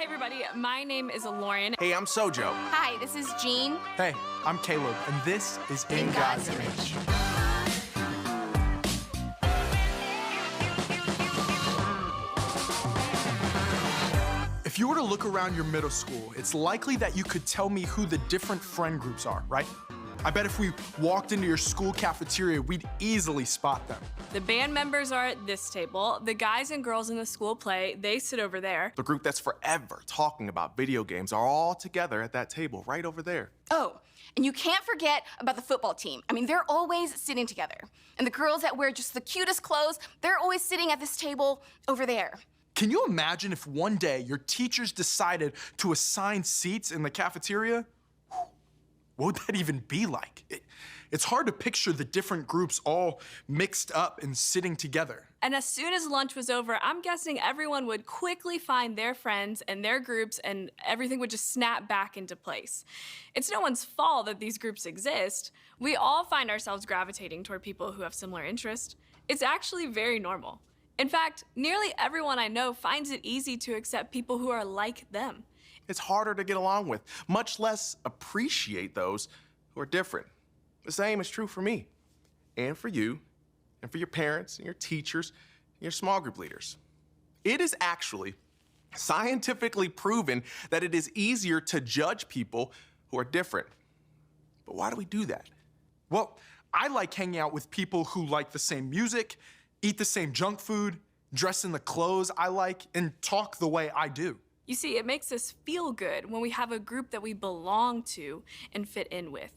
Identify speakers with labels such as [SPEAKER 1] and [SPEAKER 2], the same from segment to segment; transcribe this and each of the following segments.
[SPEAKER 1] Hey everybody, my name is Lauren.
[SPEAKER 2] Hey, I'm Sojo.
[SPEAKER 3] Hi, this is Jean.
[SPEAKER 4] Hey, I'm Caleb, and this is In God's Image. If you were to look around your middle school, it's likely that you could tell me who the different friend groups are, right? I bet if we walked into your school cafeteria, we'd easily spot them.
[SPEAKER 1] The band members are at this table. The guys and girls in the school play, they sit over there.
[SPEAKER 2] The group that's forever talking about video games are all together at that table right over there.
[SPEAKER 3] Oh, and you can't forget about the football team. I mean, they're always sitting together. And the girls that wear just the cutest clothes, they're always sitting at this table over there.
[SPEAKER 4] Can you imagine if one day your teachers decided to assign seats in the cafeteria? What would that even be like? It's hard to picture the different groups all mixed up and sitting together.
[SPEAKER 1] And as soon as lunch was over, I'm guessing everyone would quickly find their friends and their groups, and everything would just snap back into place. It's no one's fault that these groups exist. We all find ourselves gravitating toward people who have similar interests. It's actually very normal. In fact, nearly everyone I know finds it easy to accept people who are like them.
[SPEAKER 2] It's harder to get along with, much less appreciate those who are different. The same is true for me, and for you, and for your parents, and your teachers, and your small group leaders. It is actually scientifically proven that it is easier to judge people who are different. But why do we do that?
[SPEAKER 4] Well, I like hanging out with people who like the same music, eat the same junk food, dress in the clothes I like, and talk the way I do.
[SPEAKER 1] You see, it makes us feel good when we have a group that we belong to and fit in with.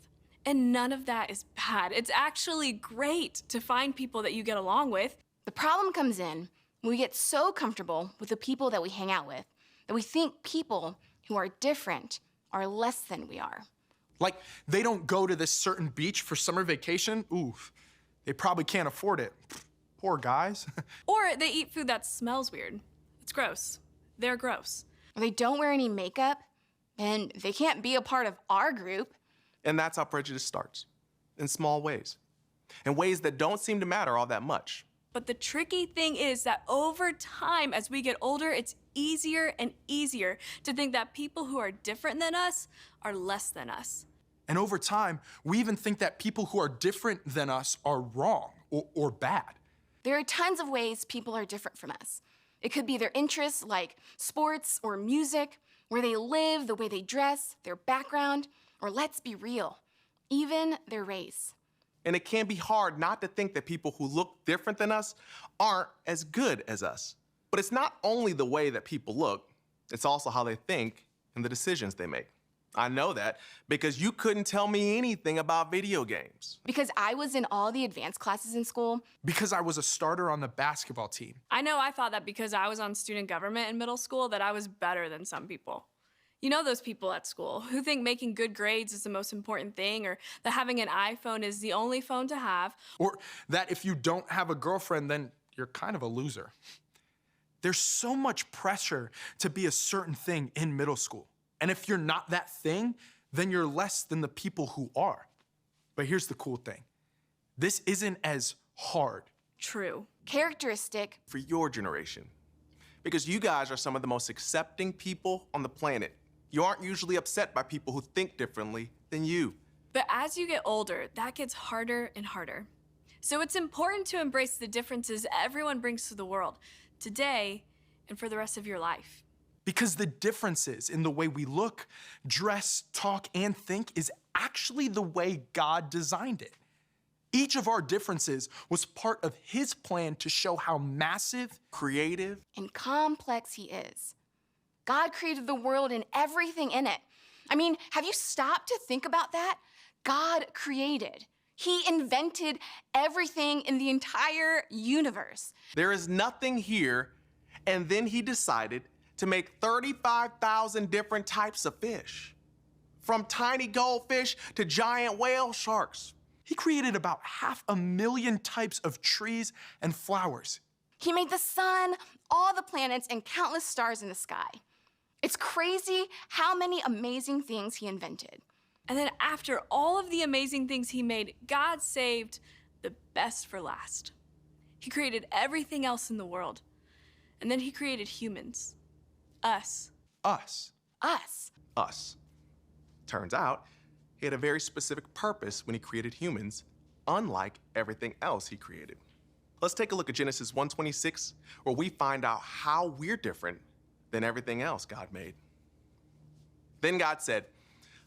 [SPEAKER 1] And none of that is bad. It's actually great to find people that you get along with.
[SPEAKER 3] The problem comes in when we get so comfortable with the people that we hang out with that we think people who are different are less than we are.
[SPEAKER 4] Like, they don't go to this certain beach for summer vacation. Ooh, they probably can't afford it. Poor guys.
[SPEAKER 1] Or they eat food that smells weird. It's gross. They're gross.
[SPEAKER 3] Or they don't wear any makeup, and they can't be a part of our group.
[SPEAKER 2] And that's how prejudice starts, in small ways, in ways that don't seem to matter all that much.
[SPEAKER 1] But the tricky thing is that over time, as we get older, it's easier and easier to think that people who are different than us are less than us.
[SPEAKER 4] And over time, we even think that people who are different than us are wrong or bad.
[SPEAKER 3] There are tons of ways people are different from us. It could be their interests, like sports or music, where they live, the way they dress, their background, or let's be real, even their race.
[SPEAKER 2] And it can be hard not to think that people who look different than us aren't as good as us. But it's not only the way that people look, it's also how they think and the decisions they make. I know that because you couldn't tell me anything about video games.
[SPEAKER 3] Because I was in all the advanced classes in school.
[SPEAKER 4] Because I was a starter on the basketball team.
[SPEAKER 1] I know I thought that because I was on student government in middle school that I was better than some people. You know those people at school who think making good grades is the most important thing, or that having an iPhone is the only phone to have.
[SPEAKER 4] Or that if you don't have a girlfriend, then you're kind of a loser. There's so much pressure to be a certain thing in middle school. And if you're not that thing, then you're less than the people who are. But here's the cool thing. This isn't as hard.
[SPEAKER 1] True.
[SPEAKER 3] Characteristic
[SPEAKER 2] For your generation. Because you guys are some of the most accepting people on the planet. You aren't usually upset by people who think differently than you.
[SPEAKER 1] But as you get older, that gets harder and harder. So it's important to embrace the differences everyone brings to the world, today and for the rest of your life.
[SPEAKER 4] Because the differences in the way we look, dress, talk, and think is actually the way God designed it. Each of our differences was part of His plan to show how massive,
[SPEAKER 2] Creative,
[SPEAKER 3] and complex He is. God created the world and everything in it. I mean, have you stopped to think about that? God created. He invented everything in the entire universe.
[SPEAKER 2] there is nothing here, and then He decided to make 35,000 different types of fish. From tiny goldfish to giant whale sharks.
[SPEAKER 4] He created about 500,000 types of trees and flowers.
[SPEAKER 3] He made the sun, all the planets, and countless stars in the sky. It's crazy how many amazing things He invented.
[SPEAKER 1] And then after all of the amazing things He made, God saved the best for last. He created everything else in the world. And then He created humans, us.
[SPEAKER 4] us.
[SPEAKER 3] Us.
[SPEAKER 2] Us. Turns out, he had a very specific purpose when he created humans, unlike everything else he created. Let's take a look at Genesis 1:26, where we find out how we're different than everything else God made. Then God said,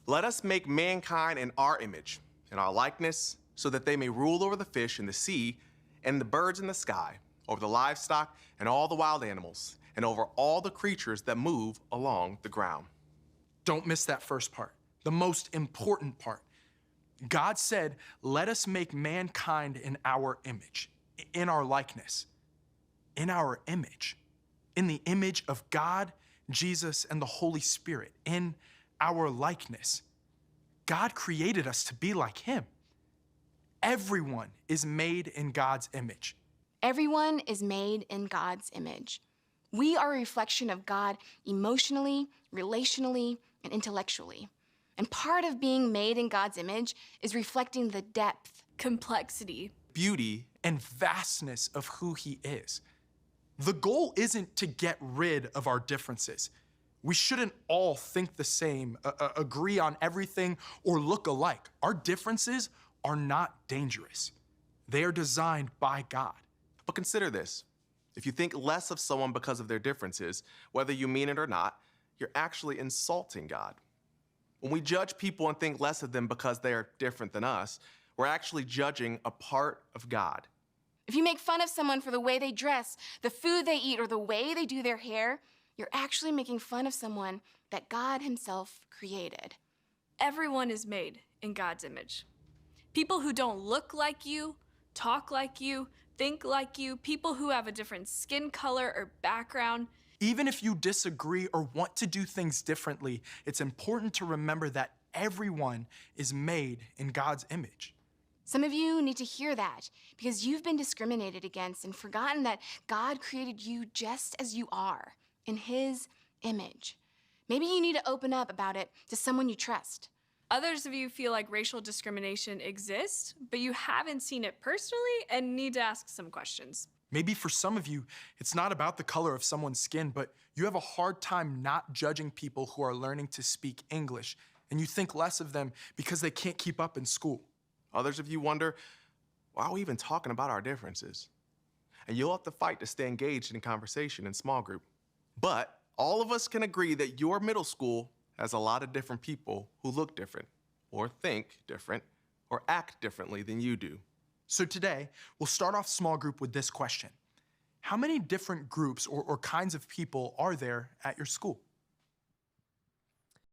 [SPEAKER 2] "Let us make mankind in our image, in our likeness, so that they may rule over the fish in the sea and the birds in the sky, over the livestock and all the wild animals, and over all the creatures that move along the ground."
[SPEAKER 4] Don't miss that first part, the most important part. God said, let us make mankind in our image, in our likeness, in our image, in the image of God, Jesus, and the Holy Spirit, in our likeness. God created us to be like him. Everyone is made in God's image.
[SPEAKER 3] Everyone is made in God's image. We are a reflection of God emotionally, relationally, and intellectually. And part of being made in God's image is reflecting the depth,
[SPEAKER 1] Complexity.
[SPEAKER 2] Beauty.
[SPEAKER 4] And vastness of who he is. The goal isn't to get rid of our differences. We shouldn't all think the same, agree on everything, or look alike. Our differences are not dangerous. They are designed by God.
[SPEAKER 2] But consider this. If you think less of someone because of their differences, whether you mean it or not, you're actually insulting God. When we judge people and think less of them because they are different than us, we're actually judging a part of God.
[SPEAKER 3] If you make fun of someone for the way they dress, the food they eat, or the way they do their hair, you're actually making fun of someone that God himself created.
[SPEAKER 1] Everyone is made in God's image. People who don't look like you, talk like you, think like you, people who have a different skin color or background.
[SPEAKER 4] Even if you disagree or want to do things differently, it's important to remember that everyone is made in God's image.
[SPEAKER 3] Some of you need to hear that because you've been discriminated against and forgotten that God created you just as you are, in his image. Maybe you need to open up about it to someone you trust.
[SPEAKER 1] Others of you feel like racial discrimination exists, but you haven't seen it personally and need to ask some questions.
[SPEAKER 4] Maybe for some of you, it's not about the color of someone's skin, but you have a hard time not judging people who are learning to speak English, and you think less of them because they can't keep up in school.
[SPEAKER 2] Others of you wonder, why are we even talking about our differences? And you'll have to fight to stay engaged in conversation in small group. But all of us can agree that your middle school has a lot of different people who look different, or think different, or act differently than you do.
[SPEAKER 4] So today, we'll start off small group with this question. How many different groups or kinds of people are there at your school?